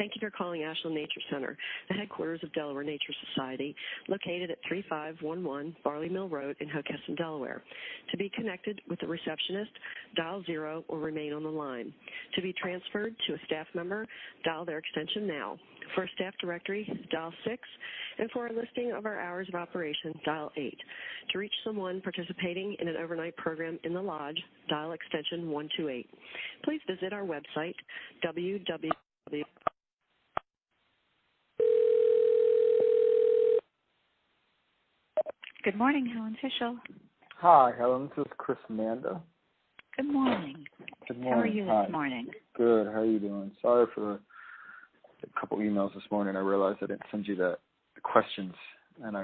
Thank you for calling Ashland Nature Center, the headquarters of Delaware Nature Society, located at 3511 Barley Mill Road in Hockessin, Delaware. To be connected with a receptionist, dial 0 or remain on the line. To be transferred to a staff member, dial their extension now. For a staff directory, dial 6, and for a listing of our hours of operation, dial 8. To reach someone participating in an overnight program in the lodge, dial extension 128. Please visit our website, www. Good morning, Helen Fischel. Hi, Helen. This is Chris Manda. Good morning. Good morning. How are you Hi. this morning? Good. How are you doing? Sorry for a couple emails this morning. I realized I didn't send you the questions, and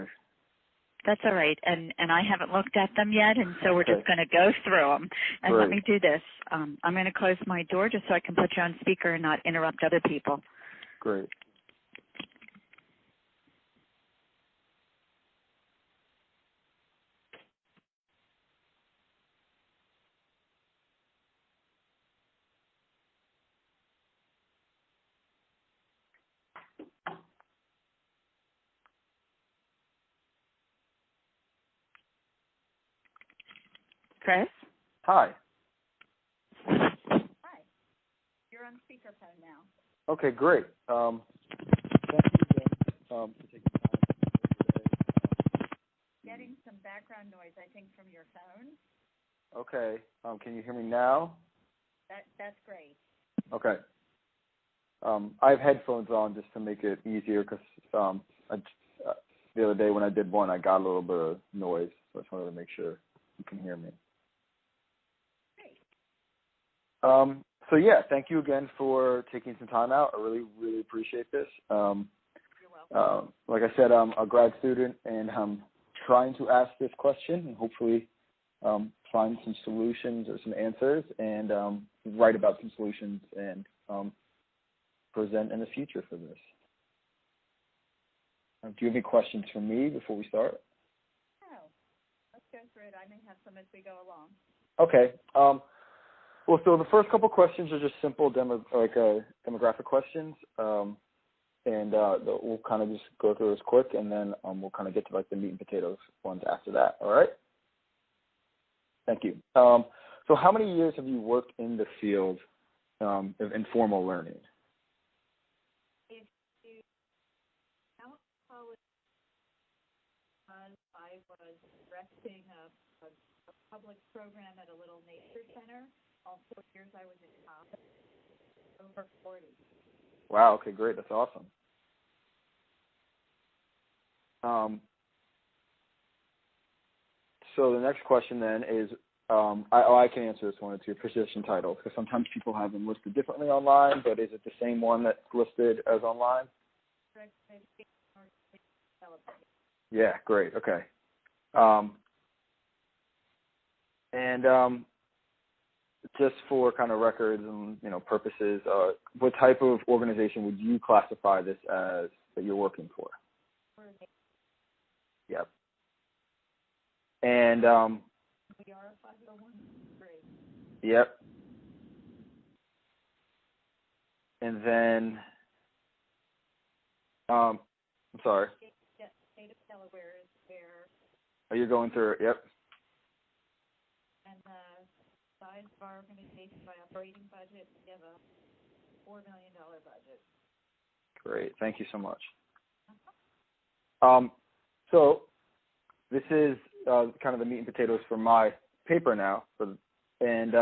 That's all right, and I haven't looked at them yet, and so we're just going to go through them. And Great. Let me do this. I'm going to close my door just so I can put you on speaker and not interrupt other people. Great. Chris? Hi. Hi. You're on speakerphone now. Okay, great. Thank you again for taking time today. Getting some background noise, I think, from your phone. Okay. Can you hear me now? That's great. Okay. I have headphones on just to make it easier because the other day when I did one, I got a little bit of noise, so I just wanted to make sure you can hear me. So yeah, thank you again for taking some time out. I really, really appreciate this. You're welcome. Like I said, I'm a grad student, and I'm trying to ask this question and hopefully find some solutions or some answers and write about some solutions and present in the future for this. Do you have any questions for me before we start? No. Let's go through it. I may have some as we go along. Okay. Well, so the first couple questions are just simple demographic questions, and we'll kind of just go through this quick, and then we'll kind of get to like the meat and potatoes ones after that. All right? Thank you. So how many years have you worked in the field of informal learning? If you count college, I was directing a public program at a little nature center. All 4 years I was in college, over 40. Wow, okay, great. That's awesome. So the next question then is, I can answer this one. It's your position title, because sometimes people have them listed differently online, but is it the same one that's listed as online? Yeah, great, okay. Just for kind of records and purposes, what type of organization would you classify this as that you're working for? Yep. And we are a 501(c)(3). Yep. And then I'm sorry. State of Delaware is where. Are you going through it? Yep. And the size of our organization by operating budget, we have a $4 million budget. Great. Thank you so much. Uh-huh. So this is kind of the meat and potatoes for my paper now. And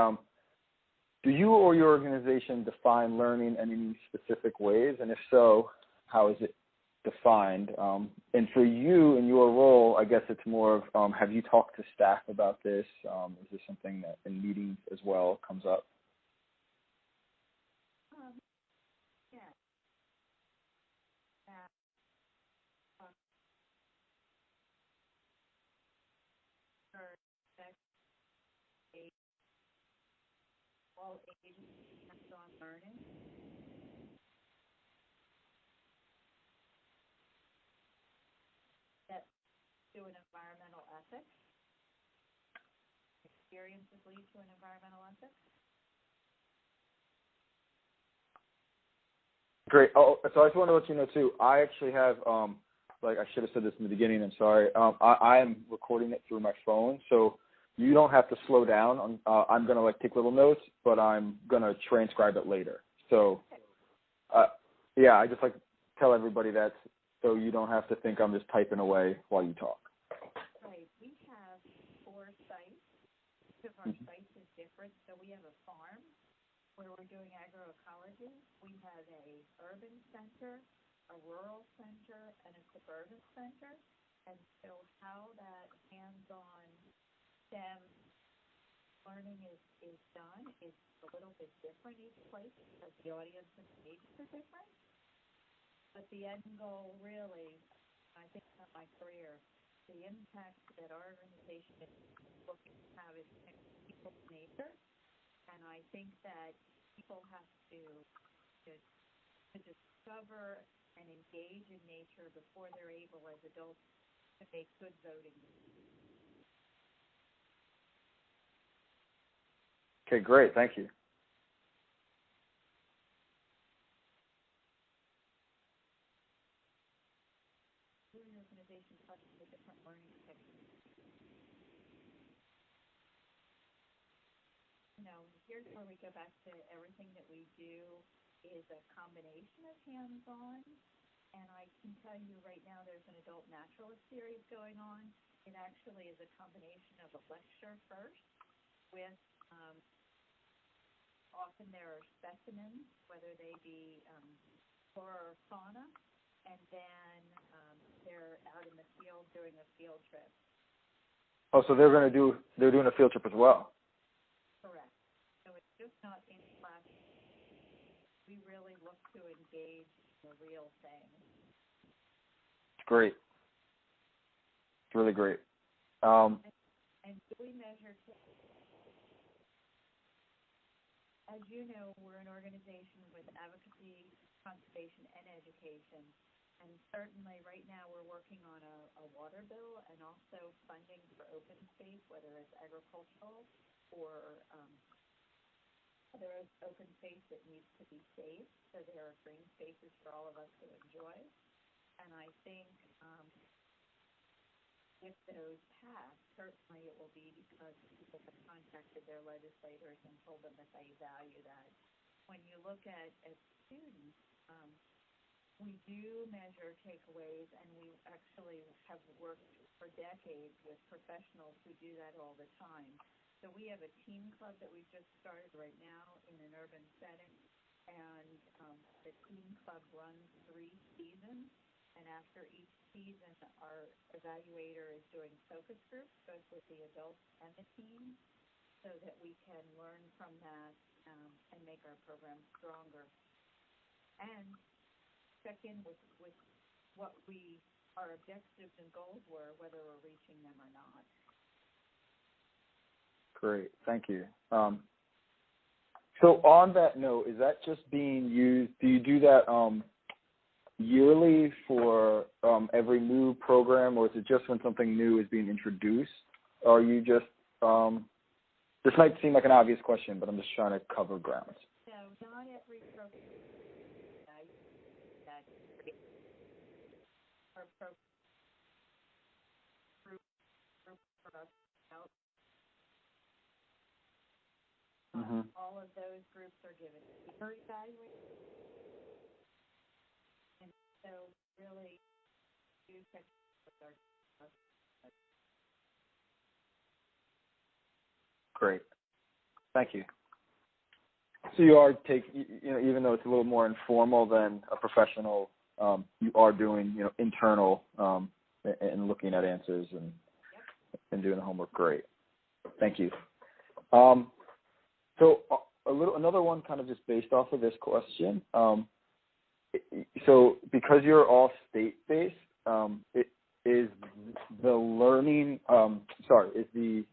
do you or your organization define learning in any specific ways? And if so, how is it defined? And for you in your role, I guess it's more of have you talked to staff about this? Is this something that in meetings as well comes up? Yeah. All agencies on learning. That to an environmental ethics. Experiences lead to an environmental ethics. Great. Oh, so I just want to let you know too. I actually have like I should have said this in the beginning. I'm sorry. I am recording it through my phone, so you don't have to slow down. I'm gonna like take little notes, but I'm gonna transcribe it later. So, yeah, I just like to tell everybody that so you don't have to think I'm just typing away while you talk. Right. We have 4 sites. Each of our sites is different. So we have a farm where we're doing agroecology. We have a urban center, a rural center, and a suburban center. And so how that hands-on STEM learning is done is a little bit different each place because the audience and the ages are different. But the end goal really, I think of my career, the impact that our organization is looking to have is people's nature. And I think that people have to discover and engage in nature before they're able as adults to make good voting decisions. Okay, great. Thank you. Your organization touches the different learning techniques. Here's where we go back to everything that we do is a combination of hands-on, and I can tell you right now there's an adult naturalist series going on. It actually is a combination of a lecture first with often there are specimens, whether they be flora or fauna, and then they're out in the field doing a field trip. Oh, so they're doing a field trip as well. Correct. So it's just not in class. We really look to engage in the real thing. It's great. It's really great. And we measure, as you know, we're an organization with advocacy, conservation, and education. And certainly right now we're working on a water bill and also funding for open space, whether it's agricultural or there is open space that needs to be safe. So there are green spaces for all of us to enjoy. And I think if those pass, certainly it will be because people have contacted their legislators and told them that they value that. When you look at students, we do measure takeaways, and we actually have worked for decades with professionals who do that all the time. So we have a teen club that we've just started right now in an urban setting, and the teen club runs 3 seasons, and after each season, our evaluator is doing focus groups, both with the adults and the teens, so that we can learn from that and make our program stronger. And check in with what our objectives and goals were, whether we're reaching them or not. Great, thank you. So on that note, is that just being used? Do you do that yearly for every new program, or is it just when something new is being introduced? Or are you just this might seem like an obvious question, but I'm just trying to cover grounds. No, not every program. Our program group for us out. All of those groups are given peer evaluation, and so really do check with our. Great, thank you. So you are even though it's a little more informal than a professional, you are doing internal and looking at answers and doing the homework. Great, thank you. So another one kind of just based off of this question. So because you're all state-based, is the learning, is the